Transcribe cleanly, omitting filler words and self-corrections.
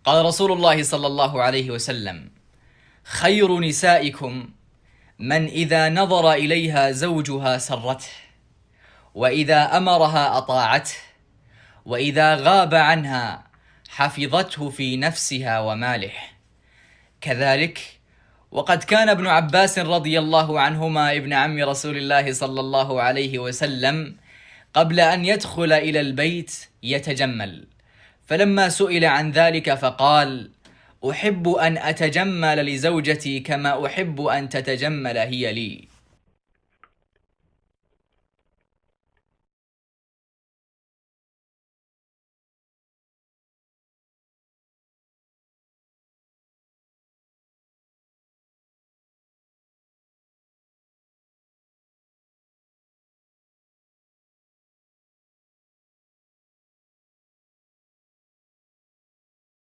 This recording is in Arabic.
قال رسول الله صلى الله عليه وسلم: خير نسائكم من إذا نظر إليها زوجها سرته، وإذا أمرها أطاعته، وإذا غاب عنها حفظته في نفسها وماله. كذلك وقد كان ابن عباس رضي الله عنهما ابن عم رسول الله صلى الله عليه وسلم قبل أن يدخل إلى البيت يتجمل، فلما سئل عن ذلك فقال: أحب أن أتجمل لزوجتي كما أحب أن تتجمل هي لي.